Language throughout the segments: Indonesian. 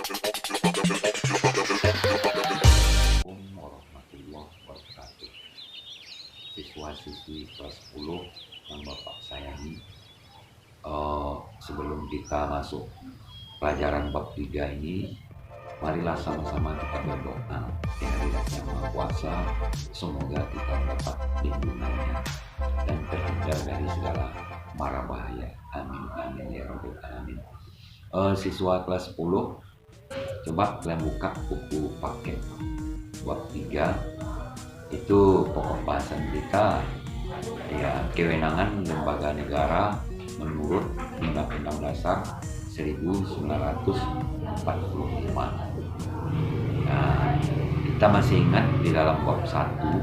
Assalamualaikum warahmatullahi wabarakatuh. Siswa-siswi kelas 10 yang Bapak sayangi, sebelum kita masuk pelajaran bab 3 ini, marilah sama-sama kita berdoa kehadirat Yang Maha Kuasa. Semoga kita mendapat lindungannya dan terhindar dari segala mara bahaya. Amin amin ya rabbal alamin. Siswa kelas 10, coba kalian buka buku paket bab 3. Itu pokok bahasan kita, ya, kewenangan lembaga negara menurut Undang-Undang Dasar 1945. Nah, kita masih ingat di dalam bab 1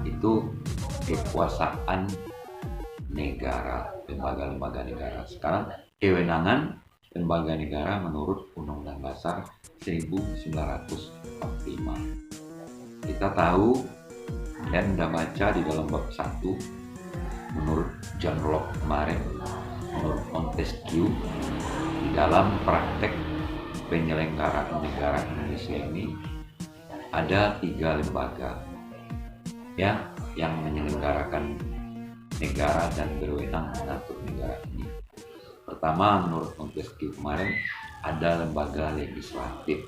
itu kekuasaan negara, lembaga-lembaga negara. Sekarang kewenangan lembaga negara menurut Undang-Undang Dasar 1945. Kita tahu dan udah baca di dalam bab 1, menurut John Locke kemarin, menurut Montesquieu, di dalam praktek penyelenggaraan negara Indonesia ini ada 3 lembaga, ya, yang menyelenggarakan negara dan berwenang mengatur negara ini. Pertama, menurut Montesquieu kemarin, ada lembaga legislatif,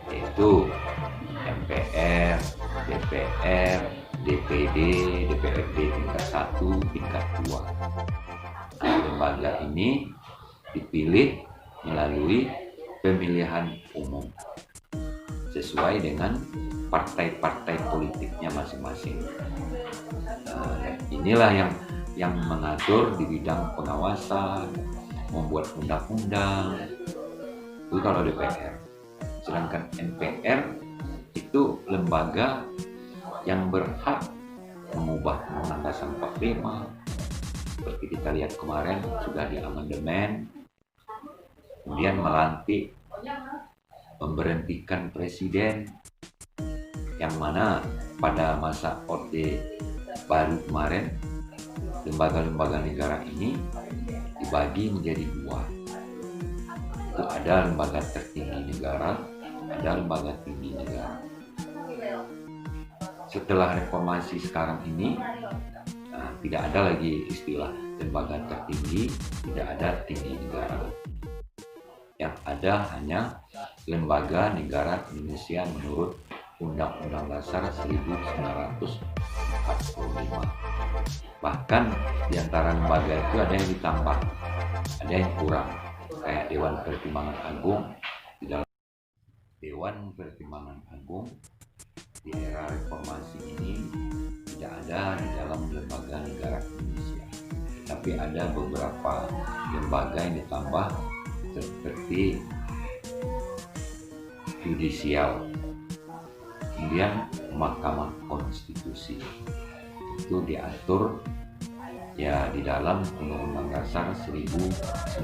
yaitu MPR, DPR, DPD, DPRD tingkat 1, tingkat 2. Nah, lembaga ini dipilih melalui pemilihan umum sesuai dengan partai-partai politiknya masing-masing. Inilah yang mengatur di bidang pengawasan, membuat undang-undang, itu kalau DPR. Sedangkan MPR itu lembaga yang berhak mengubah Undang-Undang Dasar 45. Seperti kita lihat kemarin sudah diamandemen, kemudian melantik, memberhentikan presiden, yang mana pada masa Orde Baru kemarin lembaga-lembaga negara ini dibagi menjadi 2. Itu ada lembaga tertinggi negara, ada lembaga tinggi negara. Setelah reformasi sekarang ini, tidak ada lagi istilah lembaga tertinggi, tidak ada tinggi negara. Yang ada hanya lembaga negara Indonesia menurut Undang-Undang Dasar 1945. Bahkan di antara lembaga itu ada yang ditambah, ada yang kurang, kayak Dewan Pertimbangan Agung. Di dalam Dewan Pertimbangan Agung di era reformasi ini tidak ada di dalam lembaga negara Indonesia, tapi ada beberapa lembaga yang ditambah, seperti judicial, kemudian Mahkamah Konstitusi. Itu diatur ya di dalam Undang-Undang Dasar 1945.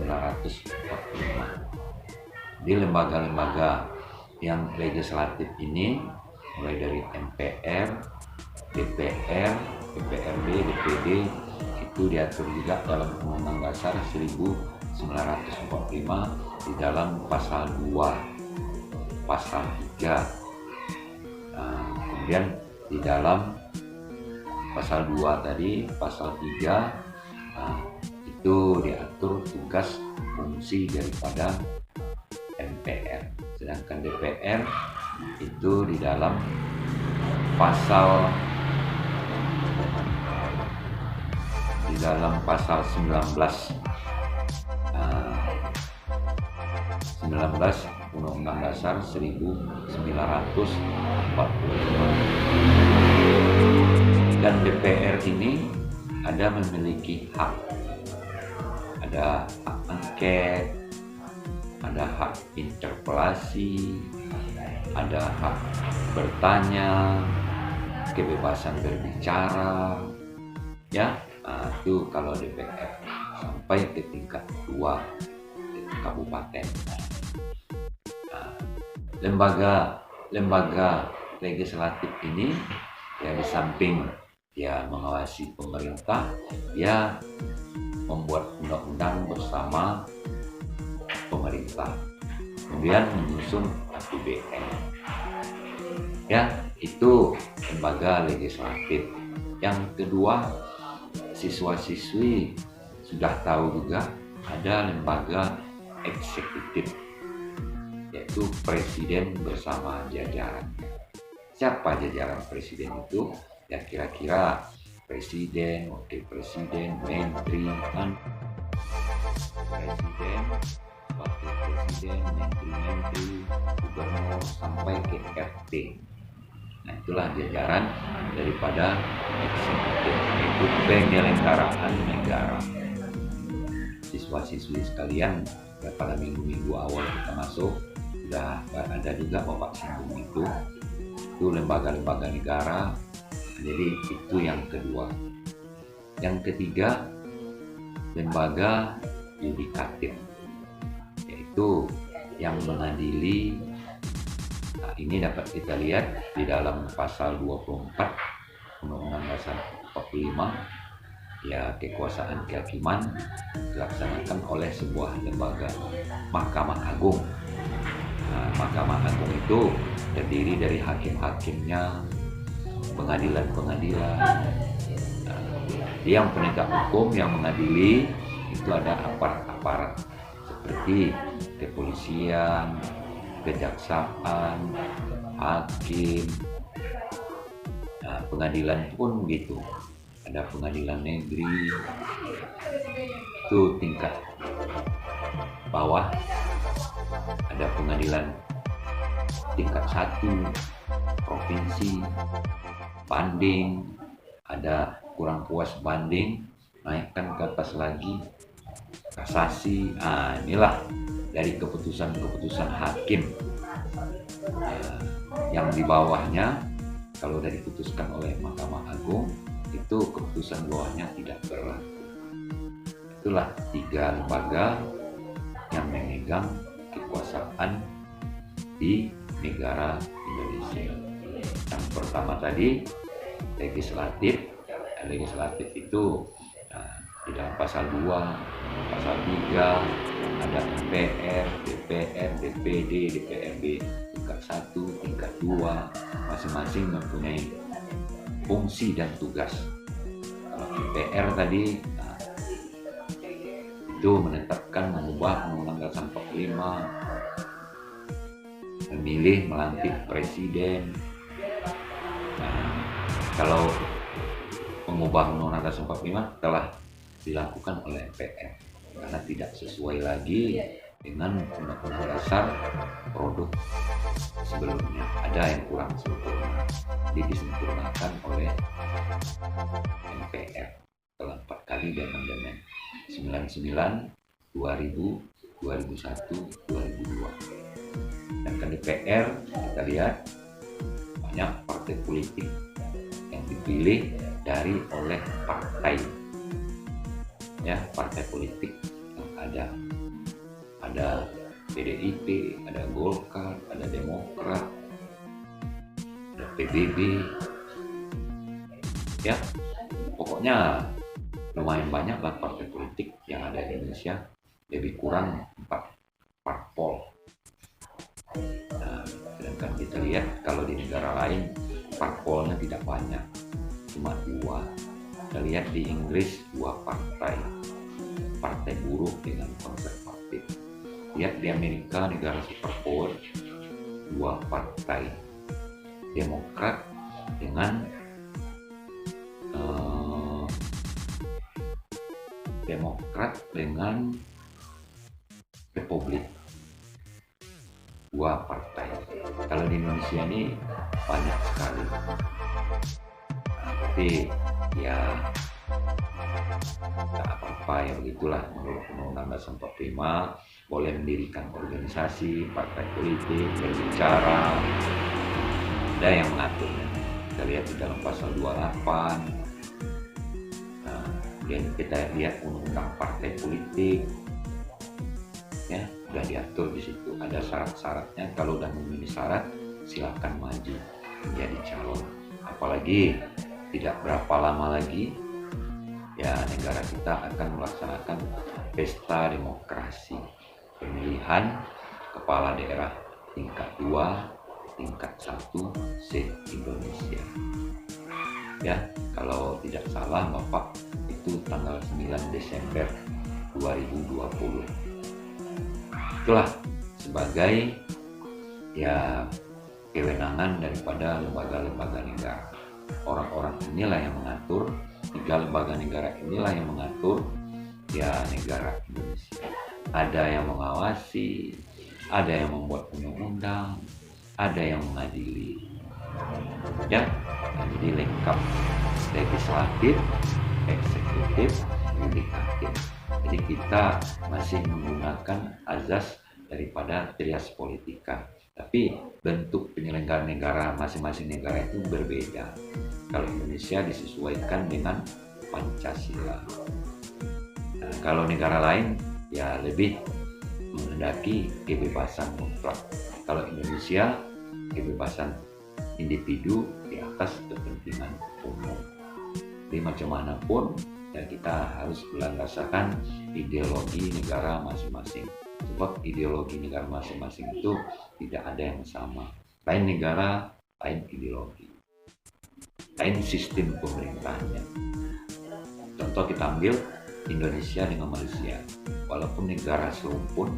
Di lembaga-lembaga yang legislatif ini, mulai dari MPR, DPR, DPRD, DPD, itu diatur juga dalam Undang-Undang Dasar 1945 di dalam pasal 2, pasal 3. Kemudian di dalam pasal 2 tadi, pasal 3, itu diatur tugas fungsi daripada MPR. Sedangkan DPR itu di dalam pasal 19 Undang-Undang Dasar 1945. Dan DPR ini ada memiliki hak, ada hak angket, ada hak interpelasi, ada hak bertanya, kebebasan berbicara, ya. Itu kalau DPR sampai ke tingkat 2 kabupaten. Lembaga legislatif ini, ya, di samping ya mengawasi pemerintah, ya membuat undang-undang bersama swasta. Kemudian menyusun APBN. Ya, itu lembaga legislatif. Yang kedua, siswa-siswi sudah tahu juga ada lembaga eksekutif, yaitu presiden bersama jajaran. Siapa jajaran presiden itu? Ya kira-kira presiden, wakil presiden, menteri, presiden, wakil presiden, menteri-menteri, gubernur, sampai ke RT. Nah, itulah jajaran daripada eksekutif, yaitu penyelenggaraan negara. Siswa-siswi sekalian, ya pada minggu-minggu awal kita masuk, sudah ada juga Bapak singgung itu lembaga-lembaga negara. Jadi itu yang kedua. Yang ketiga, lembaga yudikatif, yaitu yang mengadili. Nah, ini dapat kita lihat di dalam pasal 24 Undang-Undang Dasar 45, ya kekuasaan kehakiman dilaksanakan oleh sebuah lembaga, Mahkamah Agung. Nah, Mahkamah Agung itu terdiri dari hakim-hakimnya, pengadilan-pengadilan. Nah, yang penegak hukum yang mengadili itu ada aparat-aparat seperti kepolisian, kejaksaan, hakim. Nah, pengadilan pun gitu. Ada pengadilan negeri, itu tingkat bawah. Ada pengadilan tingkat 1 provinsi, banding, ada kurang puas banding, naikkan ke atas lagi, kasasi. Nah, inilah dari keputusan-keputusan hakim. Yang di bawahnya, kalau sudah diputuskan oleh Mahkamah Agung, itu keputusan bawahnya tidak berlaku. Itulah 3 lembaga yang memegang kekuasaan di negara Indonesia. Yang pertama tadi legislatif. Legislatif itu di dalam pasal 2, pasal 3 ada MPR, DPR, DPD, DPRD tingkat 1, tingkat 2, masing-masing mempunyai fungsi dan tugas. Kalau MPR tadi itu menetapkan, mengubah Undang-Undang Dasar 45, memilih, melantik presiden. Nah, kalau mengubah Undang-Undang Dasar 45 telah dilakukan oleh MPR karena tidak sesuai lagi dengan Undang-Undang Dasar produk sebelumnya. Ada yang kurang sempurna, jadi disempurnakan oleh MPR setelah 4 kali amandemen 99, 2000, 2001, 2002. Dan ke DPR kita lihat banyak partai politik yang dipilih oleh partai, ya partai politik yang ada PDIP, ada Golkar, ada Demokrat, ada PBB, ya pokoknya lumayan banyak lah partai politik yang ada di Indonesia, lebih kurang 4 parpol. Nah, sedangkan kita lihat kalau di negara lain parpolnya tidak banyak, cuma 2. Kita lihat di Inggris 2 partai buruh dengan konservatif. Lihat di Amerika, negara superpower, 2 partai, Demokrat dengan Republik, 2 partai. Kalau di Indonesia ini banyak sekali. Tapi ya tak apa-apa, ya begitulah. Menurut Undang-Undang Dasar 45 boleh mendirikan organisasi, partai politik, berbicara, ada yang mengaturnya. Kita lihat di dalam pasal 28. Nah, kemudian kita lihat Undang-Undang Partai Politik, ya sudah diatur di situ. Ada syarat-syaratnya. Kalau sudah memenuhi syarat, silakan maju menjadi calon. Apalagi tidak berapa lama lagi ya negara kita akan melaksanakan pesta demokrasi. pemilihan kepala daerah tingkat 2, tingkat 1 se-Indonesia. Ya, kalau tidak salah Bapak, itu tanggal 9 Desember 2020. Itulah sebagai ya kewenangan daripada lembaga-lembaga negara. Orang-orang inilah yang mengatur, 3 lembaga negara inilah yang mengatur ya negara Indonesia. Ada yang mengawasi, ada yang membuat undang-undang, ada yang mengadili. Ya, nah, jadi lengkap: legislatif, eksekutif, yudikatif. Jadi kita masih menggunakan azas daripada trias politika. Tapi bentuk penyelenggaraan negara masing-masing negara itu berbeda. Kalau Indonesia disesuaikan dengan Pancasila. Nah, kalau negara lain ya lebih menghendaki kebebasan mutlak. Kalau Indonesia kebebasan individu di atas kepentingan umum. Jadi macam mana pun ya kita harus berlandaskan ideologi negara masing-masing. Sebab ideologi negara masing-masing itu tidak ada yang sama. Lain negara, lain ideologi, lain sistem pemerintahnya. Contoh kita ambil Indonesia dengan Malaysia. Walaupun negara serumpun,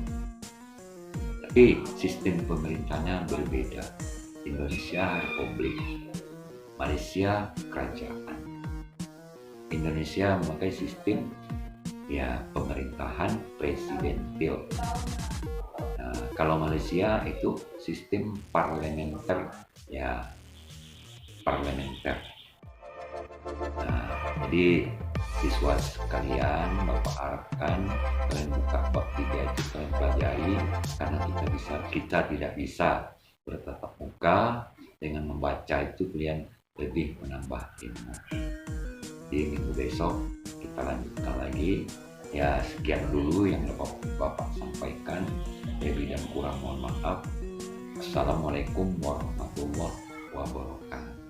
tapi sistem pemerintahnya berbeda. Indonesia republik, Malaysia kerajaan. Indonesia memakai sistem ya pemerintahan presidensil. Nah, kalau Malaysia itu sistem parlementer, ya parlementer. Nah, jadi siswa sekalian, Bapak harapkan kalian buka bab 3 itu kalian pelajari, karena kita tidak bisa bertatap muka. Dengan membaca itu kalian lebih menambah ilmu. Di minggu besok kita lanjutkan lagi. Ya, sekian dulu yang dapat Bapak sampaikan. Lebih dan kurang mohon maaf. Assalamualaikum warahmatullahi wabarakatuh.